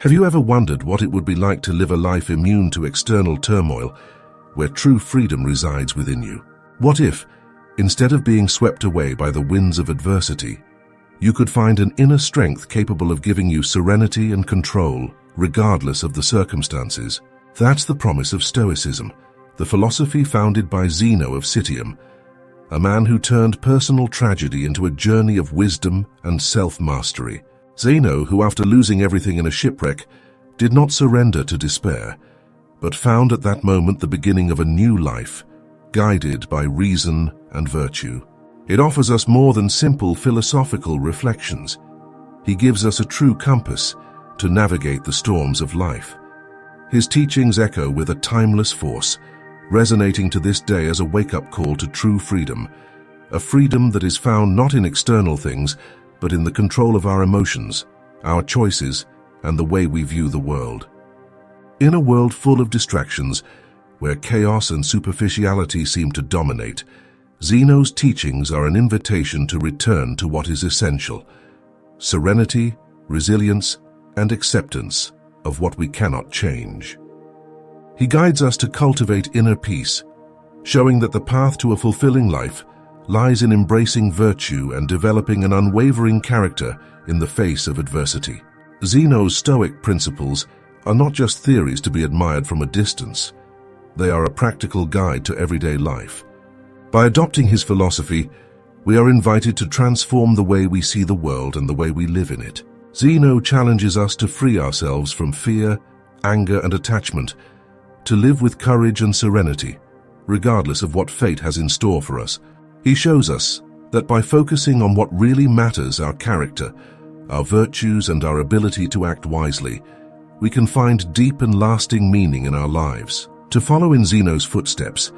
Have you ever wondered what it would be like to live a life immune to external turmoil, where true freedom resides within you? What if, instead of being swept away by the winds of adversity, you could find an inner strength capable of giving you serenity and control, regardless of the circumstances? That's the promise of Stoicism, the philosophy founded by Zeno of Scythia, a man who turned personal tragedy into a journey of wisdom and self-mastery. Zeno, who after losing everything in a shipwreck, did not surrender to despair, but found at that moment the beginning of a new life, guided by reason and virtue. It offers us more than simple philosophical reflections. He gives us a true compass to navigate the storms of life. His teachings echo with a timeless force, resonating to this day as a wake-up call to true freedom, a freedom that is found not in external things, but in the control of our emotions, our choices, and the way we view the world. In a world full of distractions, where chaos and superficiality seem to dominate, Zeno's teachings are an invitation to return to what is essential: serenity, resilience, and acceptance of what we cannot change. He guides us to cultivate inner peace, showing that the path to a fulfilling life lies in embracing virtue and developing an unwavering character in the face of adversity. Zeno's Stoic principles are not just theories to be admired from a distance. They are a practical guide to everyday life. By adopting his philosophy, we are invited to transform the way we see the world and the way we live in it. Zeno challenges us to free ourselves from fear, anger, and attachment, to live with courage and serenity, regardless of what fate has in store for us. He shows us that by focusing on what really matters, our character, our virtues, and our ability to act wisely, we can find deep and lasting meaning in our lives. To follow in Zeno's footsteps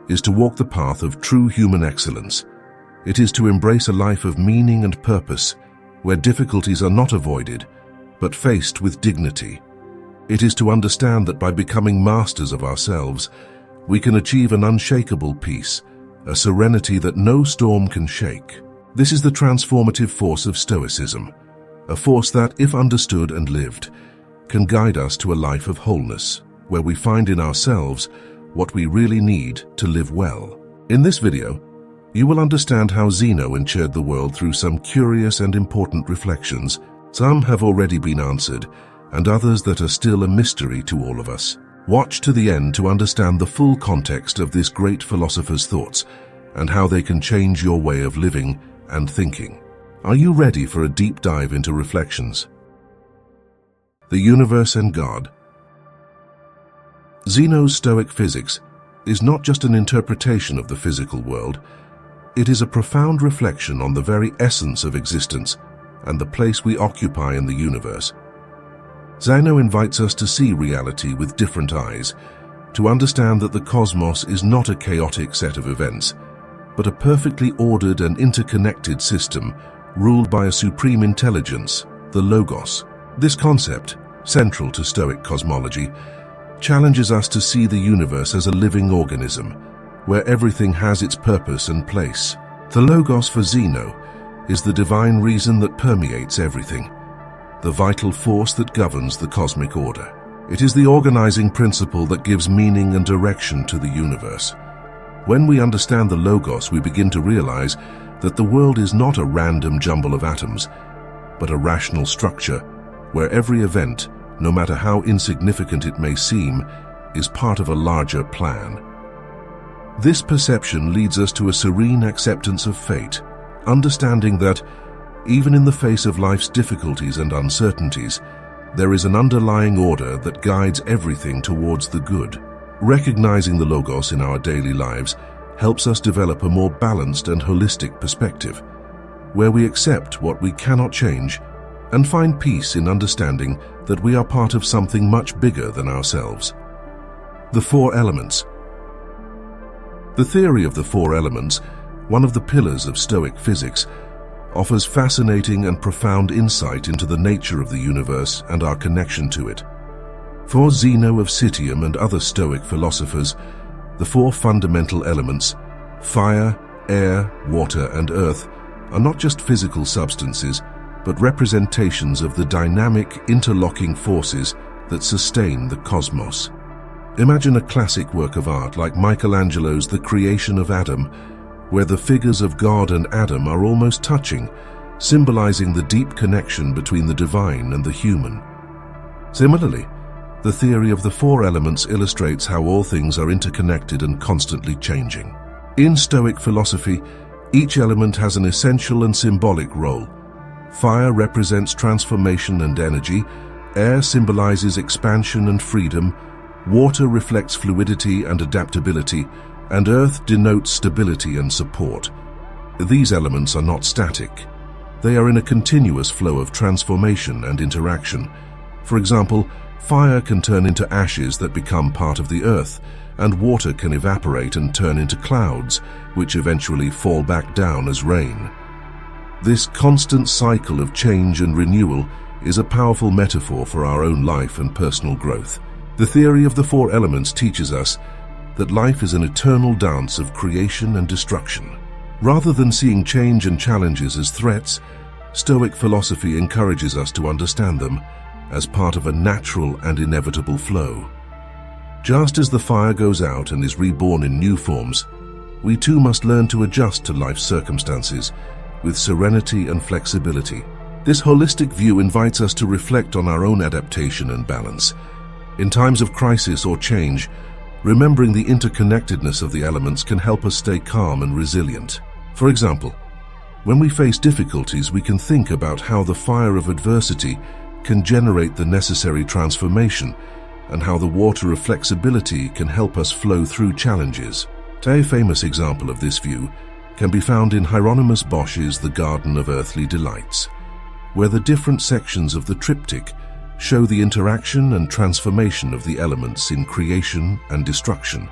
is to walk the path of true human excellence. It is to embrace a life of meaning and purpose, where difficulties are not avoided, but faced with dignity. It is to understand that by becoming masters of ourselves, we can achieve an unshakable peace, a serenity that no storm can shake. This is the transformative force of Stoicism, a force that, if understood and lived, can guide us to a life of wholeness, where we find in ourselves what we really need to live well. In this video, you will understand how Zeno entered the world through some curious and important reflections. Some have already been answered, and others that are still a mystery to all of us. Watch to the end to understand the full context of this great philosopher's thoughts and how they can change your way of living and thinking. Are you ready for a deep dive into reflections? The universe and God. Zeno's Stoic physics is not just an interpretation of the physical world. It is a profound reflection on the very essence of existence and the place we occupy in the universe. Zeno invites us to see reality with different eyes, to understand that the cosmos is not a chaotic set of events, but a perfectly ordered and interconnected system ruled by a supreme intelligence, the Logos. This concept, central to Stoic cosmology, challenges us to see the universe as a living organism, where everything has its purpose and place. The Logos for Zeno is the divine reason that permeates everything, the vital force that governs the cosmic order. It is the organizing principle that gives meaning and direction to the universe. When we understand the Logos, we begin to realize that the world is not a random jumble of atoms, but a rational structure where every event, no matter how insignificant it may seem, is part of a larger plan. This perception leads us to a serene acceptance of fate, understanding that, even in the face of life's difficulties and uncertainties, there is an underlying order that guides everything towards the good. Recognizing the Logos in our daily lives helps us develop a more balanced and holistic perspective, where we accept what we cannot change and find peace in understanding that we are part of something much bigger than ourselves. The four elements. The theory of the four elements, one of the pillars of Stoic physics, offers fascinating and profound insight into the nature of the universe and our connection to it. For Zeno of Scythia and other Stoic philosophers, the four fundamental elements, fire, air, water, and earth, are not just physical substances, but representations of the dynamic, interlocking forces that sustain the cosmos. Imagine a classic work of art like Michelangelo's The Creation of Adam, where the figures of God and Adam are almost touching, symbolizing the deep connection between the divine and the human. Similarly, the theory of the four elements illustrates how all things are interconnected and constantly changing. In Stoic philosophy, each element has an essential and symbolic role. Fire represents transformation and energy, air symbolizes expansion and freedom, water reflects fluidity and adaptability, and earth denotes stability and support. These elements are not static. They are in a continuous flow of transformation and interaction. For example, fire can turn into ashes that become part of the earth, and water can evaporate and turn into clouds, which eventually fall back down as rain. This constant cycle of change and renewal is a powerful metaphor for our own life and personal growth. The theory of the four elements teaches us that life is an eternal dance of creation and destruction. Rather than seeing change and challenges as threats, Stoic philosophy encourages us to understand them as part of a natural and inevitable flow. Just as the fire goes out and is reborn in new forms, we too must learn to adjust to life's circumstances with serenity and flexibility. This holistic view invites us to reflect on our own adaptation and balance. In times of crisis or change, remembering the interconnectedness of the elements can help us stay calm and resilient. For example, when we face difficulties, we can think about how the fire of adversity can generate the necessary transformation, and how the water of flexibility can help us flow through challenges. A famous example of this view can be found in Hieronymus Bosch's The Garden of Earthly Delights, where the different sections of the triptych show the interaction and transformation of the elements in creation and destruction.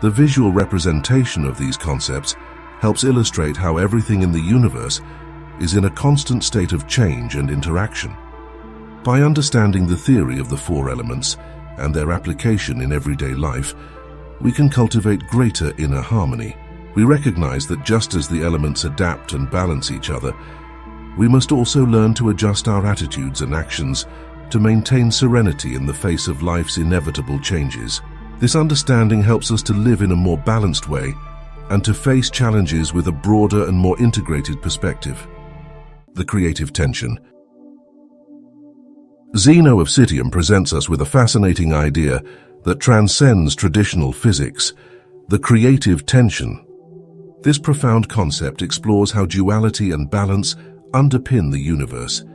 The visual representation of these concepts helps illustrate how everything in the universe is in a constant state of change and interaction. By understanding the theory of the four elements and their application in everyday life, we can cultivate greater inner harmony. We recognize that just as the elements adapt and balance each other, we must also learn to adjust our attitudes and actions to maintain serenity in the face of life's inevitable changes. This understanding helps us to live in a more balanced way and to face challenges with a broader and more integrated perspective. The creative tension. Zeno of Scythia presents us with a fascinating idea that transcends traditional physics: the creative tension. This profound concept explores how duality and balance underpin the universe,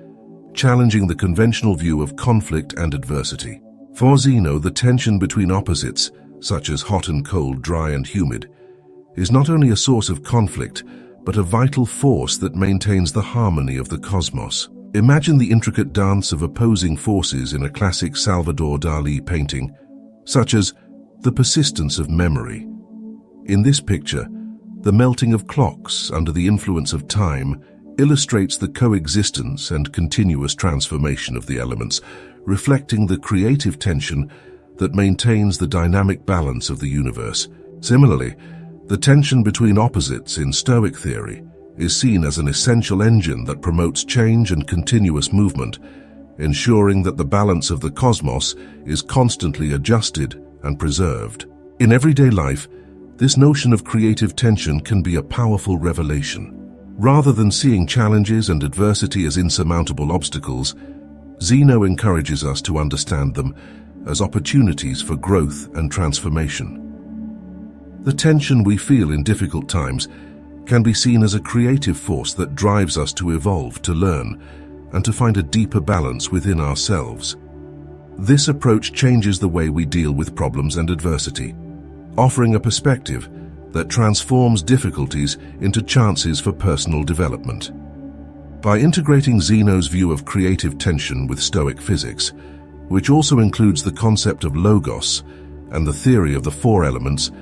challenging the conventional view of conflict and adversity. For Zeno, the tension between opposites, such as hot and cold, dry and humid, is not only a source of conflict, but a vital force that maintains the harmony of the cosmos. Imagine the intricate dance of opposing forces in a classic Salvador Dali painting, such as The Persistence of Memory. In this picture, the melting of clocks under the influence of time illustrates the coexistence and continuous transformation of the elements, reflecting the creative tension that maintains the dynamic balance of the universe. Similarly, the tension between opposites in Stoic theory is seen as an essential engine that promotes change and continuous movement, ensuring that the balance of the cosmos is constantly adjusted and preserved. In everyday life, this notion of creative tension can be a powerful revelation. Rather than seeing challenges and adversity as insurmountable obstacles, Zeno encourages us to understand them as opportunities for growth and transformation. The tension we feel in difficult times can be seen as a creative force that drives us to evolve, to learn, and to find a deeper balance within ourselves. This approach changes the way we deal with problems and adversity, offering a perspective that transforms difficulties into chances for personal development. By integrating Zeno's view of creative tension with Stoic physics, which also includes the concept of logos and the theory of the four elements,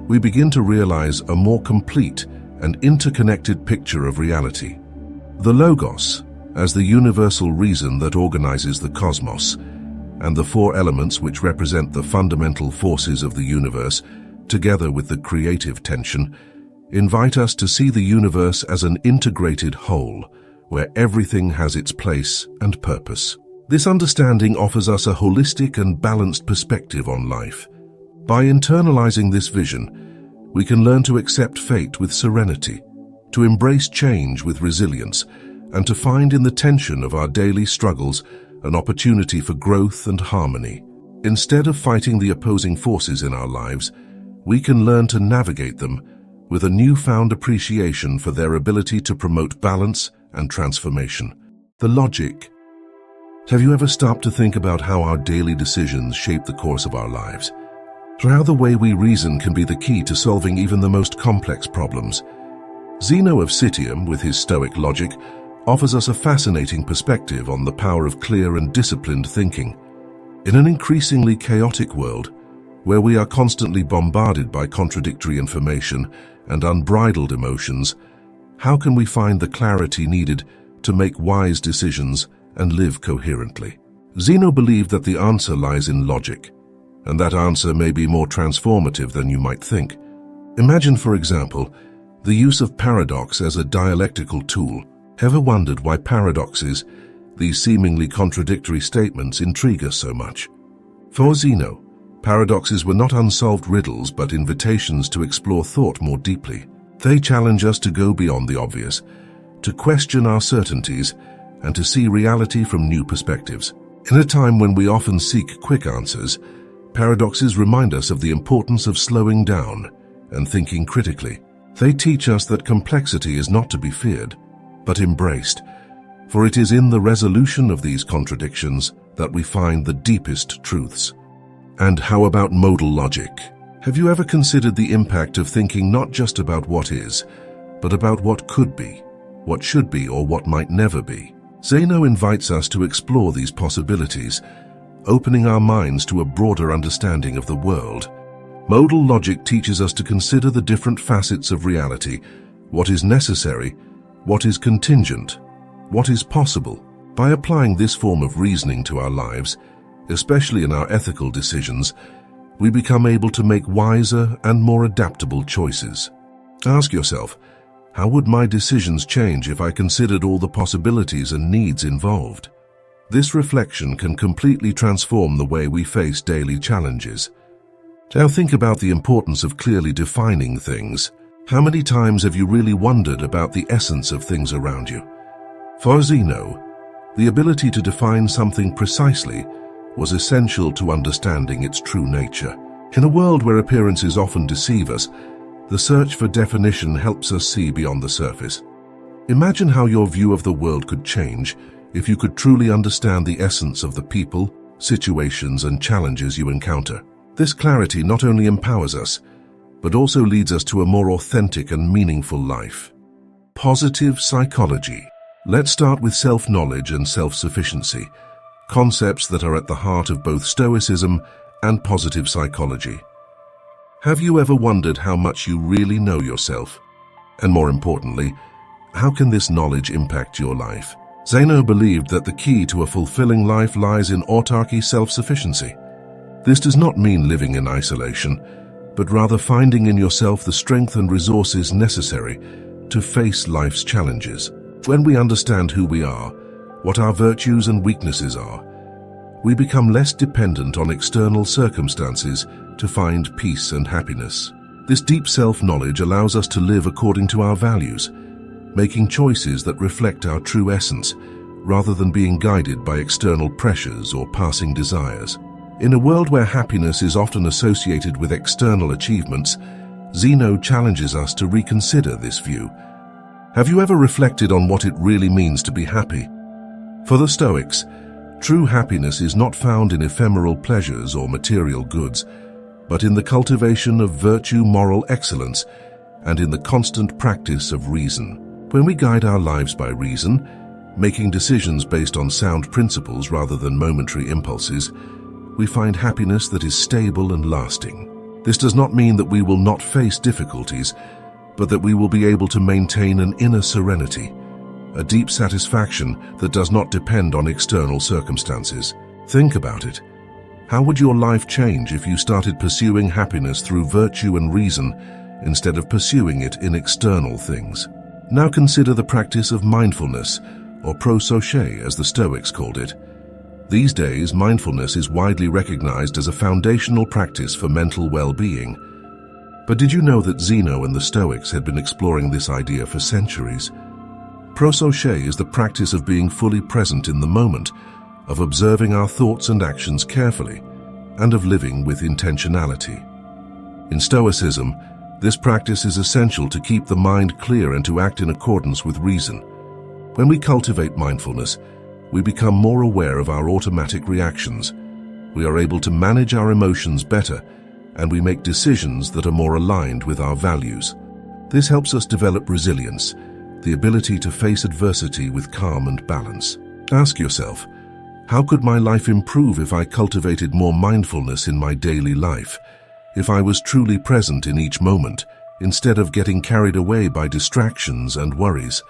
we begin to realize a more complete and interconnected picture of reality. The logos, as the universal reason that organizes the cosmos, and the four elements which represent the fundamental forces of the universe, together with the creative tension, invite us to see the universe as an integrated whole, where everything has its place and purpose. This understanding offers us a holistic and balanced perspective on life. By internalizing this vision, we can learn to accept fate with serenity, to embrace change with resilience, and to find in the tension of our daily struggles an opportunity for growth and harmony. Instead of fighting the opposing forces in our lives, we can learn to navigate them with a newfound appreciation for their ability to promote balance and transformation. The logic. Have you ever stopped to think about how our daily decisions shape the course of our lives? How the way we reason can be the key to solving even the most complex problems. Zeno of Scythia, with his Stoic logic, offers us a fascinating perspective on the power of clear and disciplined thinking. In an increasingly chaotic world, where we are constantly bombarded by contradictory information and unbridled emotions, how can we find the clarity needed to make wise decisions and live coherently? Zeno believed that the answer lies in logic, and that answer may be more transformative than you might think. Imagine, for example, the use of paradox as a dialectical tool. Ever wondered why paradoxes, these seemingly contradictory statements, intrigue us so much? For Zeno, paradoxes were not unsolved riddles but invitations to explore thought more deeply. They challenge us to go beyond the obvious, to question our certainties, and to see reality from new perspectives. In a time when we often seek quick answers, paradoxes remind us of the importance of slowing down and thinking critically. They teach us that complexity is not to be feared, but embraced, for it is in the resolution of these contradictions that we find the deepest truths. And how about modal logic? Have you ever considered the impact of thinking not just about what is, but about what could be, what should be, or what might never be? Zeno invites us to explore these possibilities, opening our minds to a broader understanding of the world. Modal logic teaches us to consider the different facets of reality, what is necessary, what is contingent, what is possible. By applying this form of reasoning to our lives, especially in our ethical decisions, we become able to make wiser and more adaptable choices. Ask yourself, how would my decisions change if I considered all the possibilities and needs involved? This reflection can completely transform the way we face daily challenges. Now think about the importance of clearly defining things. How many times have you really wondered about the essence of things around you? For Zeno, the ability to define something precisely was essential to understanding its true nature. In a world where appearances often deceive us, the search for definition helps us see beyond the surface. Imagine how your view of the world could change if you could truly understand the essence of the people, situations, and challenges you encounter. This clarity not only empowers us, but also leads us to a more authentic and meaningful life. Positive psychology. Let's start with self-knowledge and self-sufficiency, concepts that are at the heart of both Stoicism and positive psychology. Have you ever wondered how much you really know yourself? And more importantly, how can this knowledge impact your life? Zeno believed that the key to a fulfilling life lies in autarky, self-sufficiency. This does not mean living in isolation, but rather finding in yourself the strength and resources necessary to face life's challenges. When we understand who we are, what our virtues and weaknesses are, we become less dependent on external circumstances to find peace and happiness. This deep self-knowledge allows us to live according to our values, making choices that reflect our true essence, rather than being guided by external pressures or passing desires. In a world where happiness is often associated with external achievements, Zeno challenges us to reconsider this view. Have you ever reflected on what it really means to be happy? For the Stoics, true happiness is not found in ephemeral pleasures or material goods, but in the cultivation of virtue, moral excellence, and in the constant practice of reason. When we guide our lives by reason, making decisions based on sound principles rather than momentary impulses, we find happiness that is stable and lasting. This does not mean that we will not face difficulties, but that we will be able to maintain an inner serenity, a deep satisfaction that does not depend on external circumstances. Think about it. How would your life change if you started pursuing happiness through virtue and reason instead of pursuing it in external things? Now consider the practice of mindfulness, or Prosoché as the Stoics called it. These days, mindfulness is widely recognized as a foundational practice for mental well-being. But did you know that Zeno and the Stoics had been exploring this idea for centuries? Prosoché is the practice of being fully present in the moment, of observing our thoughts and actions carefully, and of living with intentionality. In Stoicism, this practice is essential to keep the mind clear and to act in accordance with reason. When we cultivate mindfulness, we become more aware of our automatic reactions. We are able to manage our emotions better, and we make decisions that are more aligned with our values. This helps us develop resilience, the ability to face adversity with calm and balance. Ask yourself, how could my life improve if I cultivated more mindfulness in my daily life? If I was truly present in each moment, instead of getting carried away by distractions and worries?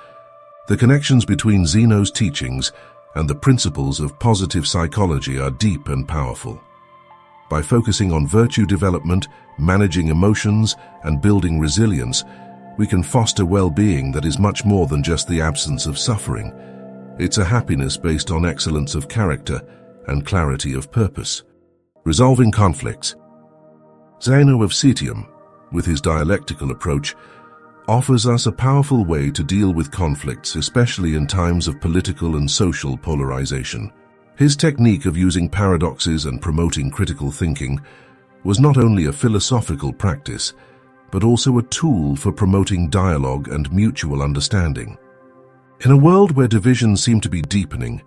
The connections between Zeno's teachings and the principles of positive psychology are deep and powerful. By focusing on virtue development, managing emotions, and building resilience, we can foster well-being that is much more than just the absence of suffering. It's a happiness based on excellence of character and clarity of purpose. Resolving conflicts. Zeno of Scythia, with his dialectical approach, offers us a powerful way to deal with conflicts, especially in times of political and social polarization. His technique of using paradoxes and promoting critical thinking was not only a philosophical practice, but also a tool for promoting dialogue and mutual understanding. In a world where divisions seem to be deepening,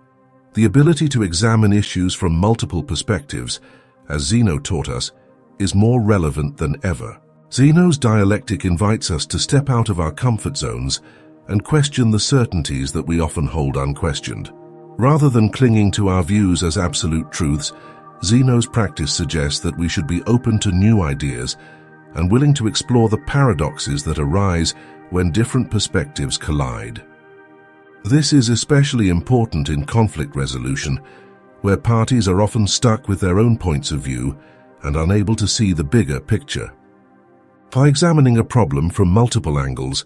the ability to examine issues from multiple perspectives, as Zeno taught us, is more relevant than ever. Zeno's dialectic invites us to step out of our comfort zones and question the certainties that we often hold unquestioned. Rather than clinging to our views as absolute truths, Zeno's practice suggests that we should be open to new ideas and willing to explore the paradoxes that arise when different perspectives collide. This is especially important in conflict resolution, where parties are often stuck with their own points of view and unable to see the bigger picture. By examining a problem from multiple angles,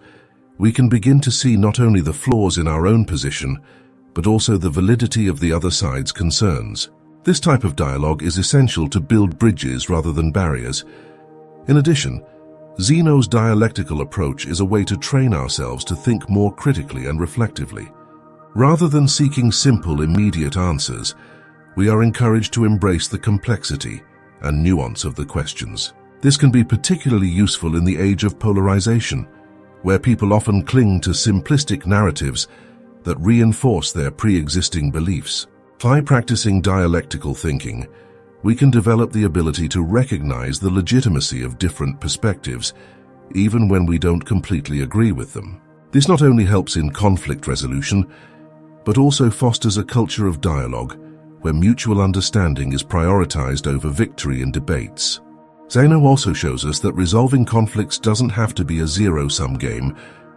we can begin to see not only the flaws in our own position, but also the validity of the other side's concerns. This type of dialogue is essential to build bridges rather than barriers. In addition, Zeno's dialectical approach is a way to train ourselves to think more critically and reflectively. Rather than seeking simple, immediate answers, we are encouraged to embrace the complexity and nuance of the questions. This can be particularly useful in the age of polarization, where people often cling to simplistic narratives that reinforce their pre-existing beliefs. By practicing dialectical thinking, we can develop the ability to recognize the legitimacy of different perspectives, even when we don't completely agree with them. This not only helps in conflict resolution, but also fosters a culture of dialogue where mutual understanding is prioritized over victory in debates. Zeno also shows us that resolving conflicts doesn't have to be a zero-sum game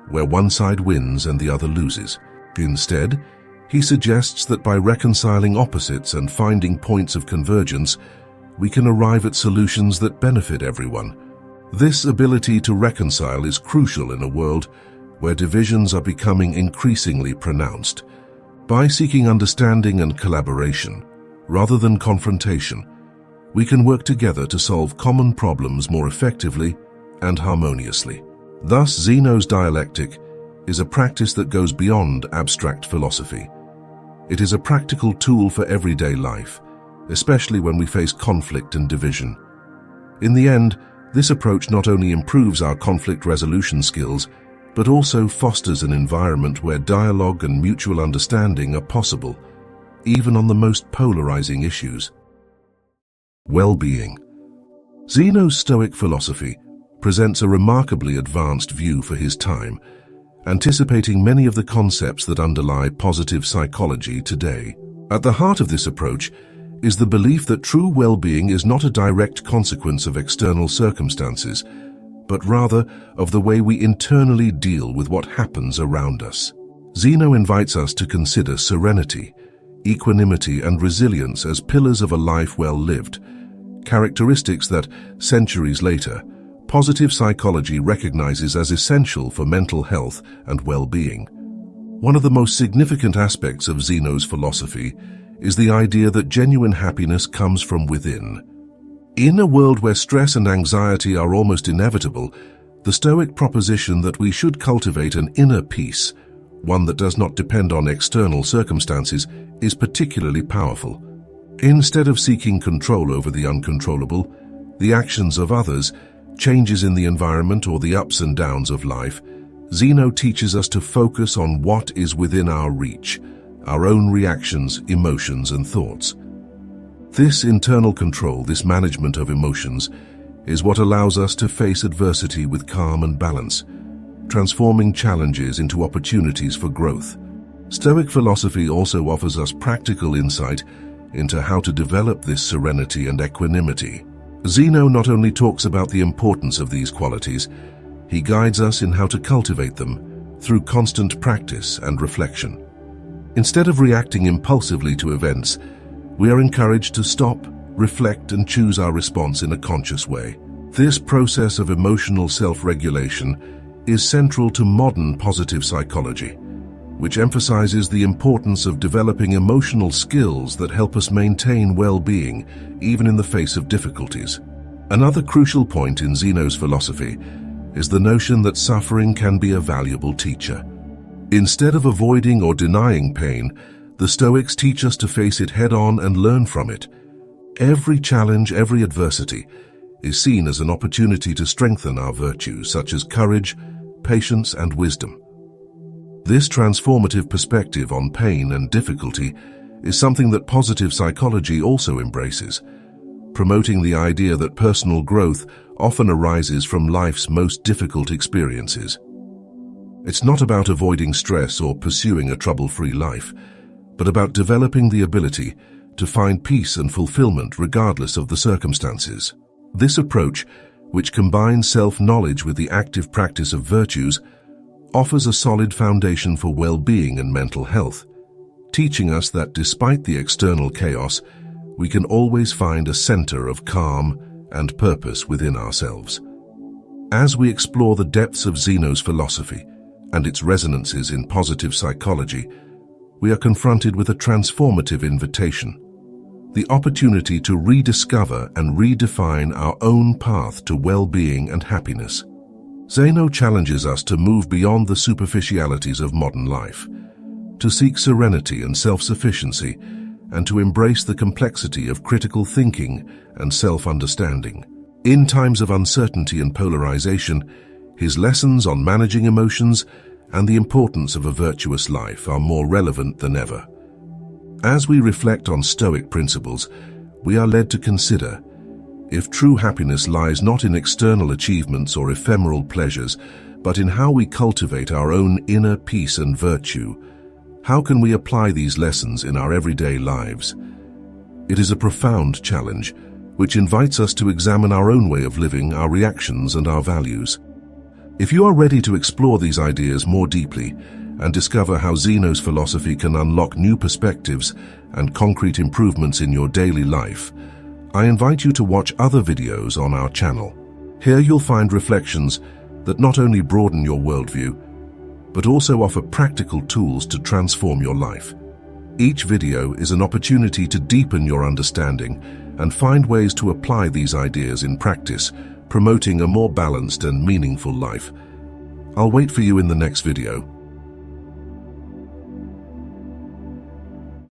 where one side wins and the other loses. Instead, he suggests that by reconciling opposites and finding points of convergence, we can arrive at solutions that benefit everyone. This ability to reconcile is crucial in a world where divisions are becoming increasingly pronounced. By seeking understanding and collaboration, rather than confrontation, we can work together to solve common problems more effectively and harmoniously. Thus, Zeno's dialectic is a practice that goes beyond abstract philosophy. It is a practical tool for everyday life, especially when we face conflict and division. In the end, this approach not only improves our conflict resolution skills, but also fosters an environment where dialogue and mutual understanding are possible, even on the most polarizing issues. Well-being. Zeno's Stoic philosophy presents a remarkably advanced view for his time, anticipating many of the concepts that underlie positive psychology today. At the heart of this approach is the belief that true well-being is not a direct consequence of external circumstances, but rather of the way we internally deal with what happens around us. Zeno invites us to consider serenity, equanimity, and resilience as pillars of a life well lived, characteristics that, centuries later, positive psychology recognizes as essential for mental health and well-being. One of the most significant aspects of Zeno's philosophy is the idea that genuine happiness comes from within. In a world where stress and anxiety are almost inevitable, the Stoic proposition that we should cultivate an inner peace, one that does not depend on external circumstances, is particularly powerful. Instead of seeking control over the uncontrollable, the actions of others, changes in the environment, or the ups and downs of life, Zeno teaches us to focus on what is within our reach, our own reactions, emotions, and thoughts. This internal control, this management of emotions, is what allows us to face adversity with calm and balance, transforming challenges into opportunities for growth. Stoic philosophy also offers us practical insight into how to develop this serenity and equanimity. Zeno not only talks about the importance of these qualities, he guides us in how to cultivate them through constant practice and reflection. Instead of reacting impulsively to events, we are encouraged to stop, reflect, and choose our response in a conscious way. This process of emotional self-regulation is central to modern positive psychology, which emphasizes the importance of developing emotional skills that help us maintain well-being, even in the face of difficulties. Another crucial point in Zeno's philosophy is the notion that suffering can be a valuable teacher. Instead of avoiding or denying pain, the Stoics teach us to face it head-on and learn from it. Every challenge, every adversity, is seen as an opportunity to strengthen our virtues, such as courage, patience, and wisdom. This transformative perspective on pain and difficulty is something that positive psychology also embraces, promoting the idea that personal growth often arises from life's most difficult experiences. It's not about avoiding stress or pursuing a trouble-free life, but about developing the ability to find peace and fulfillment regardless of the circumstances. This approach, which combines self-knowledge with the active practice of virtues, offers a solid foundation for well-being and mental health, teaching us that despite the external chaos, we can always find a center of calm and purpose within ourselves. As we explore the depths of Zeno's philosophy and its resonances in positive psychology, we are confronted with a transformative invitation, the opportunity to rediscover and redefine our own path to well-being and happiness. Zeno challenges us to move beyond the superficialities of modern life, to seek serenity and self-sufficiency, and to embrace the complexity of critical thinking and self-understanding. In times of uncertainty and polarization, his lessons on managing emotions and the importance of a virtuous life are more relevant than ever. As we reflect on Stoic principles, we are led to consider, if true happiness lies not in external achievements or ephemeral pleasures, but in how we cultivate our own inner peace and virtue, how can we apply these lessons in our everyday lives? It is a profound challenge, which invites us to examine our own way of living, our reactions, and our values. If you are ready to explore these ideas more deeply and discover how Zeno's philosophy can unlock new perspectives and concrete improvements in your daily life, I invite you to watch other videos on our channel. Here you'll find reflections that not only broaden your worldview, but also offer practical tools to transform your life. Each video is an opportunity to deepen your understanding and find ways to apply these ideas in practice, promoting a more balanced and meaningful life. I'll wait for you in the next video.